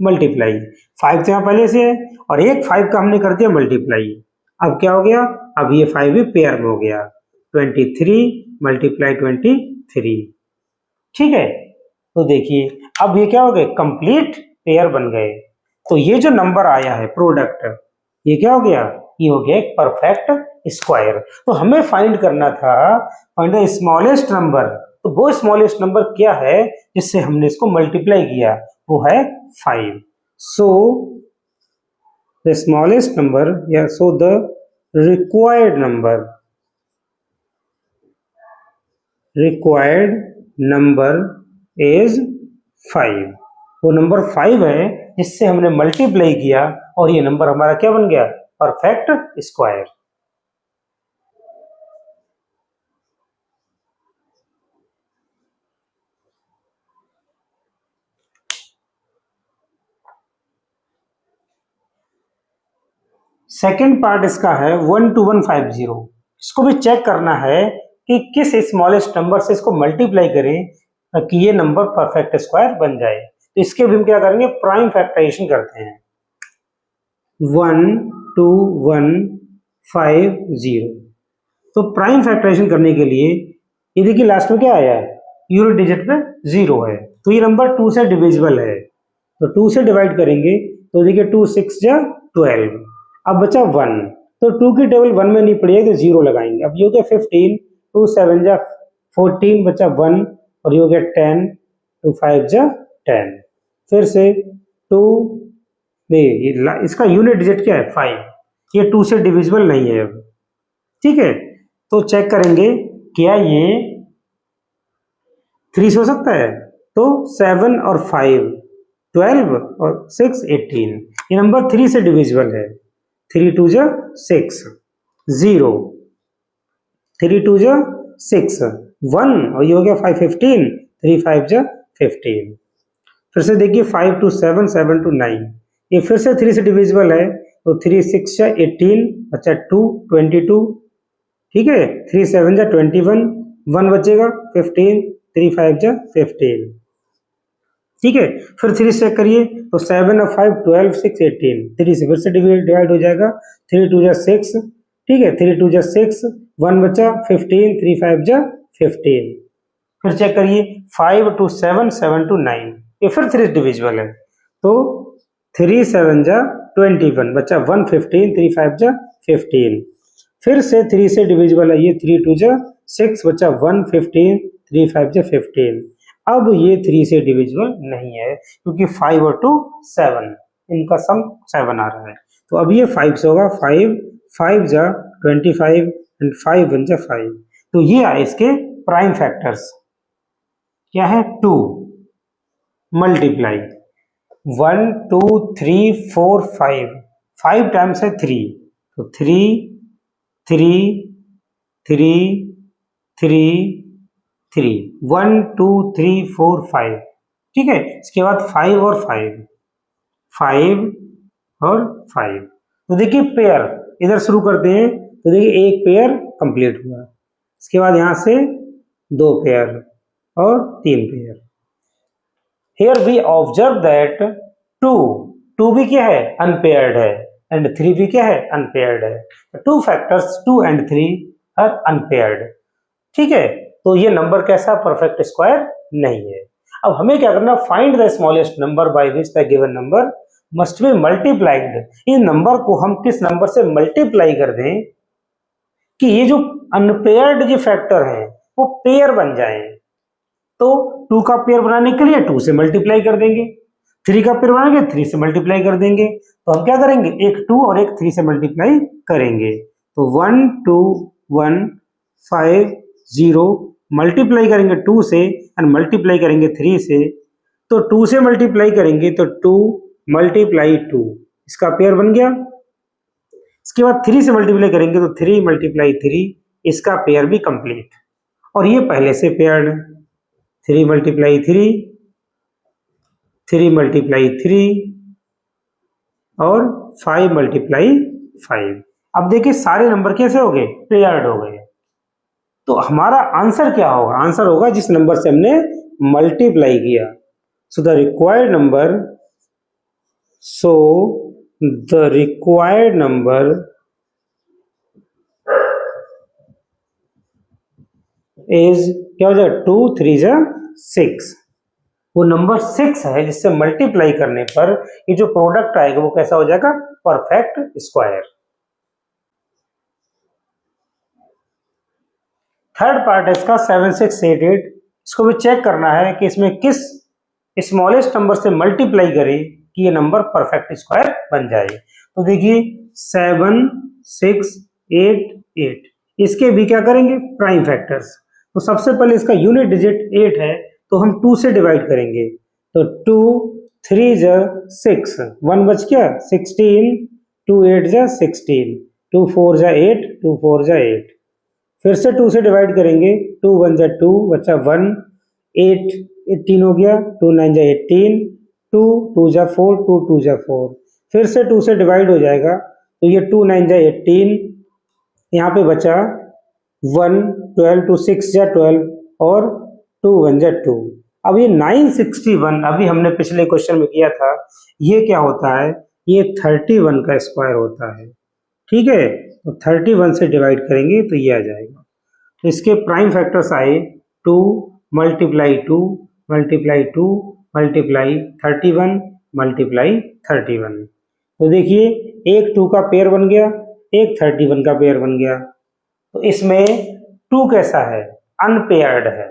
मल्टीप्लाई 5 तो यहाँ पहले से है और एक 5 का हमने कर दिया मल्टीप्लाई। अब क्या हो गया, अब ये 5 भी पेयर में हो गया, 23 मल्टीप्लाई 23। ठीक है, तो देखिए अब ये क्या हो गए, कंप्लीट पेयर बन गए। तो ये जो नंबर आया है प्रोडक्ट, ये क्या हो गया, ये हो गया एक परफेक्ट स्क्वायर। तो हमें फाइंड करना था, फाइंड द स्मॉलेस्ट नंबर। तो वो स्मॉलेस्ट नंबर क्या है जिससे हमने इसको मल्टीप्लाई किया, वो है 5। सो द स्मॉलेस्ट नंबर या so the required number is 5। वो नंबर 5 है जिससे हमने मल्टीप्लाई किया और ये नंबर हमारा क्या बन गया, परफेक्ट स्क्वायर। सेकेंड पार्ट इसका है 12150। इसको भी चेक करना है कि किस स्मॉलेस्ट नंबर से इसको मल्टीप्लाई करें कि ये नंबर परफेक्ट स्क्वायर बन जाए। तो इसके भी हम क्या करेंगे, प्राइम फैक्टराइजेशन करते हैं। 12150, तो प्राइम फैक्टराइजेशन करने के लिए ये देखिए लास्ट में क्या आया है, यूनिट डिजिट पे 0 है, तो ये नंबर 2 से डिविजिबल है, तो 2 से डिवाइड करेंगे तो देखिए 2 6 जा 12, अब बचा 1, तो 2 की टेबल 1 में नहीं पड़ी है तो 0 लगाएंगे। अब ये हो गया 15, 2 7 जा 14, बचा 1 और ये हो गया 10, 2 5 जा 10, फिर से 2, नहीं इसका यूनिट डिजिट क्या है 5, ये 2 से डिविजिबल नहीं है अब। ठीक है, तो चेक करेंगे क्या ये 3 से हो सकता है, तो 7 और 5 12 और 6 18, ये नंबर 3 से डिविजिबल है। 3 2 जा 6, 0, 3 2 जा 6, 1 और ये हो गया 5 15, 3 5 जा 15। फिर से देखिए 5 2 7, 7 2 9, ये फिर से 3 से डिविजिबल है, तो 3 6 जा 18, बचा 2 22, ठीक है, 3 7 जा 21, 1 बचेगा 15, 3 5 जा 15। ठीक है, फिर 3 से चेक करिए तो 7 और 5 12 6 18, 3 से फिर से डिवाइड हो जाएगा, 3 2 जा 6, ठीक है, 3 2 जा 6, 1 बचा 15, 3 5 जा 15। फिर चेक करिए 5 2 7, 7 2 9, ये फिर 3 डिविजिबल है, तो 3 7 जा 21, बचा 1 15, 3 5 जा 15। फिर से 3 से डिविजिबल है, ये 3 2 जा 6, बचा 1 15, 3 5 जा 15। अब ये 3 से डिविजिबल नहीं है क्योंकि 5 और 2 7, इनका सम 7 आ रहा है। तो अब ये 5 से होगा, 5 5 जा 25 एंड 5 1 जा 5। तो ये आए इसके प्राइम फैक्टर्स, क्या है 2 मल्टीप्लाई 1 2 3 4 5 टाइम्स है 3, तो 3 3 3 3 3 1 2 3 4 5, ठीक है। इसके बाद 5 और 5 5 और 5। तो देखिए पेयर इधर शुरू करते हैं, तो देखिए एक पेयर कंप्लीट हुआ, इसके बाद यहां से 2 पेयर और 3 pair. Here we observe that 2 भी क्या है अनपेयर्ड है एंड 3 भी क्या है अनपेयर्ड है। Two factors 2 and 3 are unpaired, ठीक है। तो ये नंबर कैसा परफेक्ट स्क्वायर नहीं है। अब हमें क्या करना, find the smallest number by which the given number must B multiplied. In number को हम किस नंबर से मल्टीप्लाई कर दें कि ये जो अनपेयर्ड जो फैक्टर हैं वो पेयर बन जाएं। तो 2 का पेयर बनाने के लिए 2 से मल्टीप्लाई कर देंगे, 3 का पेयर बनाएंगे 3 से मल्टीप्लाई कर देंगे। तो हम क्या करेंगे, एक 2 और एक 3 से मल्टीप्लाई करेंगे। तो 1 2 1 5 0 मल्टीप्लाई करेंगे 2 से एंड मल्टीप्लाई करेंगे 3 से। तो 2 से मल्टीप्लाई करेंगे तो 2 मल्टीप्लाई 2, इसका पेयर बन गया। इसके बाद 3 से मल्टीप्लाई करेंगे तो 3 मल्टीप्लाई 3, इसका पेयर भी कंप्लीट। और ये पहले से पेयर्ड है, 3 मल्टीप्लाई 3 3 मल्टीप्लाई 3 और 5 मल्टीप्लाई 5। अब देखिए सारे नंबर कैसे हो गए, पेयर्ड हो गए। तो हमारा आंसर क्या होगा, आंसर होगा जिस नंबर से हमने मल्टीप्लाई किया। So the required number, so the required number is क्या हो जाएगा, 2 3 जा 6। वो नंबर 6 है जिससे मल्टीप्लाई करने पर ये जो प्रोडक्ट आएगा वो कैसा हो जाएगा, परफेक्ट स्क्वायर। थर्ड पार्ट है इसका 7 6 8 8। इसको भी चेक करना है कि इसमें किस स्मॉलेस्ट नंबर से मल्टीप्लाई करें कि ये नंबर परफेक्ट स्क्वायर बन जाए। तो देखिए 7 6 8 8, इसके भी क्या करेंगे, प्राइम फैक्टर्स। तो सबसे पहले इसका यूनिट डिजिट 8 है तो हम 2 से डिवाइड करेंगे। तो 2 3 जा 6, 1 बच गया 16, 2 8 जा 16, 2 4 जा 8, 2 4 जा 8। फिर से 2 से डिवाइड करेंगे, 2 1 जा 2 बचा 1, 8 18 हो गया, 2 9 जा 18, 2 2 जा 4, 2 2 जा 4। फिर से 2 से डिवाइड हो जाएगा तो ये 2 9 जा 18, यहाँ पे बचा 1 12, 2 6 जा 12 और 2 1 जा 2। अब ये 961 अभी हमने पिछले क्वेश्चन में किया था, ये क्या होता है, ये 31 का स्क्वायर होता है, ठीक है। तो 31 से डिवाइड करेंगे तो ये आ जाएगा। तो इसके प्राइम फैक्टर्स आए 2 मल्टीप्लाई 2 मल्टीप्लाई 2 मल्टीप्लाई 31 मल्टीप्लाई 31। तो देखिए एक 2 का पेयर बन गया, एक 31 का पेयर बन गया। तो इसमें 2 कैसा है, अनपेयर्ड है।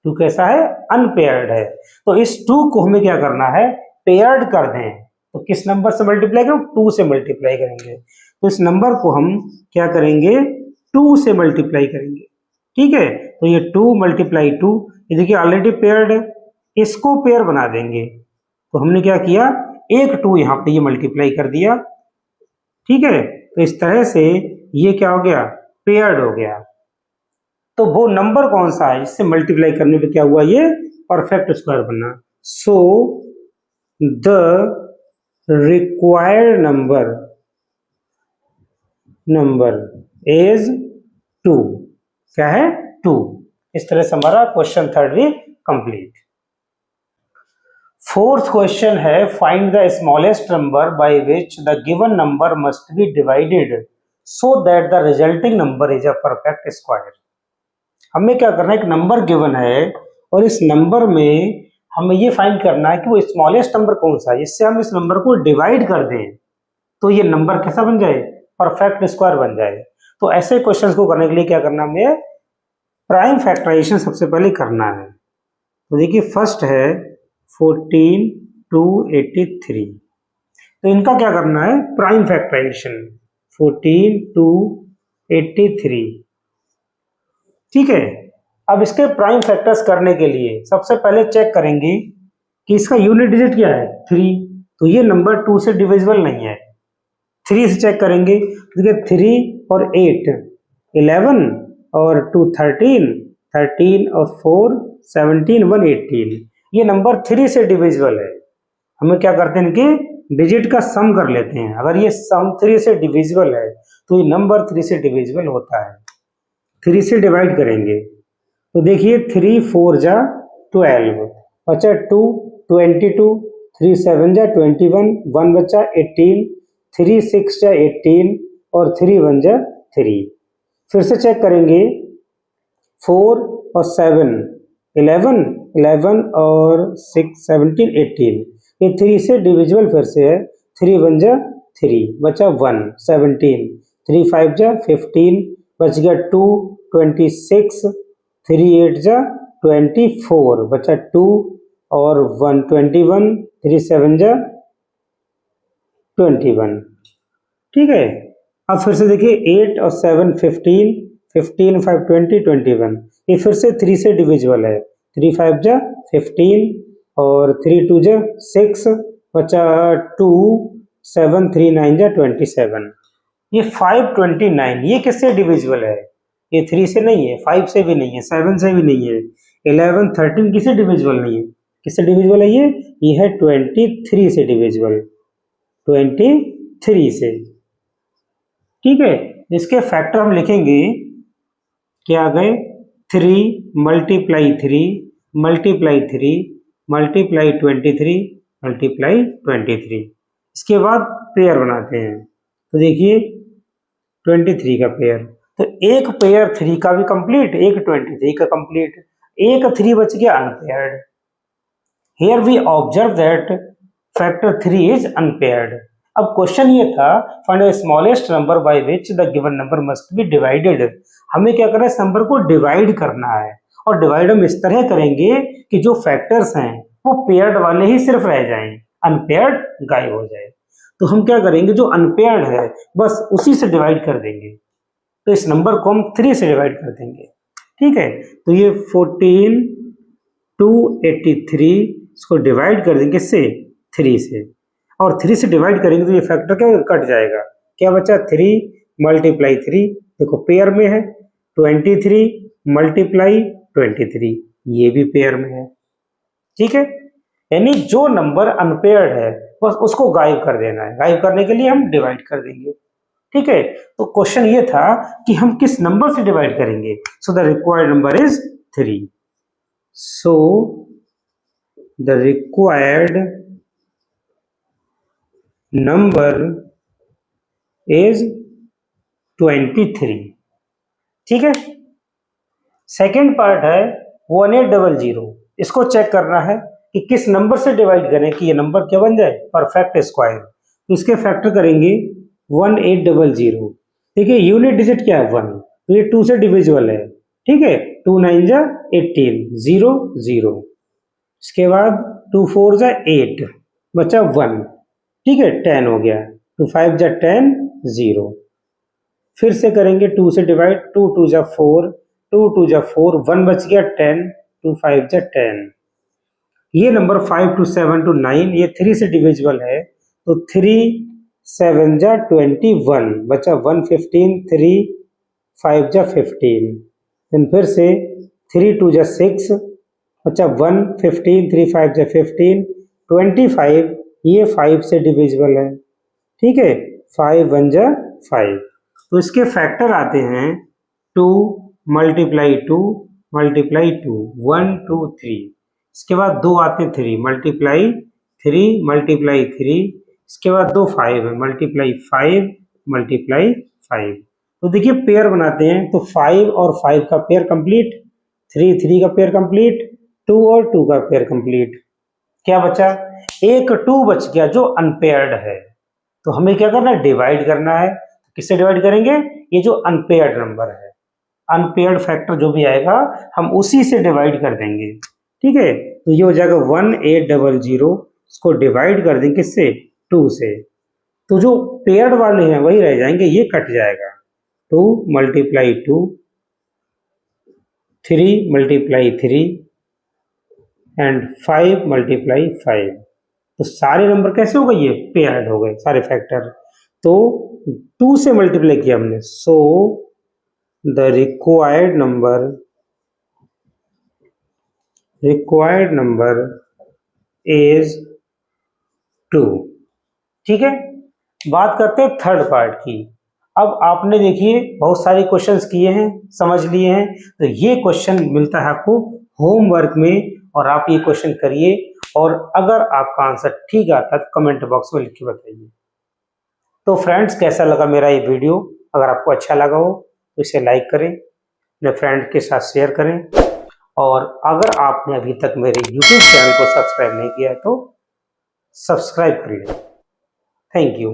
2 कैसा है, अनपेयर्ड है। तो इस 2 को हमें क्या करना है, पेयर्ड कर दें। तो किस नंबर से मल्टीप्लाई करें, 2 से मल्टीप्लाई करेंगे। तो इस नंबर को हम क्या करेंगे, 2 से मल्टीप्लाई करेंगे, ठीक है। तो ये 2 मल्टीप्लाई 2, ये देखिए ऑलरेडी पेयर्ड है, इसको पेयर बना देंगे। तो हमने क्या किया, एक 2 यहाँ पे ये मल्टीप्लाई कर दिया, ठीक है। तो इस तरह से ये क्या हो गया, पेयर्ड हो गया। तो वो नंबर कौन सा है जिससे मल्टीप्लाई करने पे क्या हुआ, ये परफेक्ट स्क्वायर बना। So the required number is 2, क्या है 2। इस तरह से हमारा क्वेश्चन 3 भी कंप्लीट। फोर्थ क्वेश्चन है, find the smallest number by which the given number must be divided so that the resulting number is a perfect square. हमें क्या करना है, एक नंबर गिवन है और इस नंबर में हमें ये फाइंड करना है कि वो स्मॉलेस्ट नंबर कौन सा है जिससे हम इस नंबर को डिवाइड कर दें तो ये नंबर कैसा बन जाए, परफेक्ट स्क्वायर बन जाए। तो ऐसे क्वेश्चंस को करने के लिए क्या करना, हमें प्राइम फैक्टराइजेशन सबसे पहले करना है। तो देखिए फर्स्ट है 14 to 83, तो इनका क्या करना है, प्राइम फैक्टराइजेशन 14 to 83। ठीक है, अब इसके प्राइम फैक्टर्स करने के लिए सबसे पहले चेक करेंगे कि इसका यूनिट डिजिट क्या है 3, तो ये नंबर 2 से डिविजिबल नहीं है। 3 से चेक करेंगे, देखिए 3 और 8 11 और 2 13, 13 और 4 17, 1 18, ये नंबर 3 से डिविजिबल है। हमें क्या करते हैं, इनके डिजिट का सम कर लेते हैं। अगर ये सम 3 से डिविजिबल है तो ये नंबर 3 से डिविजिबल होता है। 3 से डिवाइड करेंगे तो देखिए 3 4 जा 12, बचा 2 22, 3 7 जा 21, 1 बचा 18, 3 6 जा 18 और 3 1 जा 3। फिर से चेक करेंगे 4 और 7 11, 11 और 6 17 18, ये 3 से डिविजिबल फिर से है। 3 1 जा 3, बचा 1 17, 3 5 जा 15, बच गया 2 26, 3 8 जा 24, बचा 2 और 1 21, 3 7 जा 21। ठीक है, अब फिर से देखिए 8 और 7 15, 15 5 20 21, ये फिर से 3 से डिविजिबल है। 3 5 जा 15 और 3 2 जा 6, बचा 2 7 3 9 जा 27। ये 529 ये किससे डिविजिबल है, ये 3 से नहीं है, 5 से भी नहीं है, 7 से भी नहीं है, 11 13 किससे डिविजिबल नहीं है, किससे डिविजिबल है ये है 23 से डिविजिबल, 23 से। ठीक है, इसके फैक्टर हम लिखेंगे क्या आ गए, 3 मल्टीप्लाई 3 मल्टीप्लाई 3 मल्टीप्लाई 23 मल्टीप्लाई 23। इसके बाद पेयर बनाते हैं, तो देखिए 23 का पेयर, तो एक पेयर 3 का भी कंप्लीट, एक 23 का कंप्लीट, एक 3 बच गया unpaired. Here we observe that factor 3 is unpaired. अब क्वेश्चन ये था, find the smallest number by which the given number must be divided. हमें क्या करना है, इस नंबर को डिवाइड करना है, और डिवाइड हम इस तरह करेंगे कि जो फैक्टर्स हैं वो पेयर्ड वाले ही सिर्फ रह जाएं, अनपेयर्ड गायब हो जाए। तो हम क्या करेंगे, जो अनपेयर्ड है बस उसी से डिवाइड कर देंगे, तो इस नंबर को हम 3 से डिवाइड कर देंगे। ठीक है, तो ये 14 to 83, इसको डिवाइड कर देंगे इससे 3 से, और 3 से डिवाइड करेंगे तो ये फैक्टर क्या कट जाएगा, क्या बचा 3 मल्टीप्लाई 3, देखो पेयर में है, 23 मल्टीप्लाई 23, ये भी पेयर में है। ठीक है, यानी जो नंबर अनपेयर्ड है बस उसको गायब कर देना है, गायब करने के लिए हम डिवाइड कर देंगे। ठीक है, तो क्वेश्चन ये था कि हम किस नंबर से डिवाइड करेंगे, so the required number is 3, so the required number is 23। ठीक है, सेकेंड पार्ट है 1800, इसको चेक करना है कि किस नंबर से डिवाइड करें कि ये नंबर क्या बन जाए, परफेक्ट स्क्वायर। तो इसके फैक्टर करेंगे 1800। देखिए यूनिट डिजिट क्या है 1, तो ये 2 से डिविजिबल है। ठीक है, 2 9 जा 18 0 0, इसके बाद 2 4 जा 8, बचा 1। ठीक है, 10 हो गया, 2 5 जा 10 0, फिर से करेंगे 2 से डिवाइड, 2 2 जा 4, 2 2 जा 4, 1 बच गया 10, 2 5 जा 10। ये नंबर 5 to 7 to 9 ये 3 से डिविजिबल है, तो 3 7 जा 21, बचा 1 15, 3 5 जा 15, देन फिर से 3 2 जा 6, बचा 1 15, 3 5 जा 15, 25, ये 5 से डिविजिबल है। ठीक है, 5 1 जा 5, तो इसके फैक्टर आते हैं 2 मल्टीप्लाई 2 मल्टीप्लाई 2 1 2 3, इसके बाद 2 आते हैं 3 मल्टीप्लाई 3 मल्टीप्लाई 3, इसके बाद 2 5 है मल्टीप्लाई 5 मल्टीप्लाई 5। तो देखिए पेयर बनाते हैं, तो 5 और 5 का पेयर कंप्लीट, 3 3 का पेयर कंप्लीट, 2 और 2 का पेयर कंप्लीट, क्या बचा, एक 2 बच गया जो अनपेयर्ड है। तो हमें क्या करना है, डिवाइड करना है। किससे डिवाइड करेंगे, ये जो अनपेयर्ड नंबर है, अनपेयर्ड फैक्टर जो भी आएगा हम उसी से डिवाइड कर देंगे। ठीक है, तो ये हो जाएगा 1800, इसको डिवाइड कर देंगे किससे, 2 से, तो जो पेयर्ड वाले हैं वही रह जाएंगे, ये कट जाएगा, 2 × 2, 3 × 3 एंड 5 × 5, तो सारे नंबर कैसे हो गए, ये पेयर्ड हो गए सारे फैक्टर, तो 2 से मल्टीप्लाई किया हमने, so the required number is 2। ठीक है, बात करते हैं थर्ड पार्ट की। अब आपने देखिए बहुत सारे क्वेश्चंस किए हैं, समझ लिए हैं, तो ये क्वेश्चन मिलता है आपको होमवर्क में, और आप ये क्वेश्चन करिए, और अगर आपका आंसर ठीक आता है तो कमेंट बॉक्स में लिख के बताइए। तो फ्रेंड्स, कैसा लगा मेरा ये वीडियो? अगर आपको अच्छा लगा हो तो इसे लाइक करें, अपने फ्रेंड के साथ शेयर करें, और अगर आपने अभी तक मेरे YouTube चैनल को सब्सक्राइब नहीं किया है तो सब्सक्राइब कर लें। Thank you.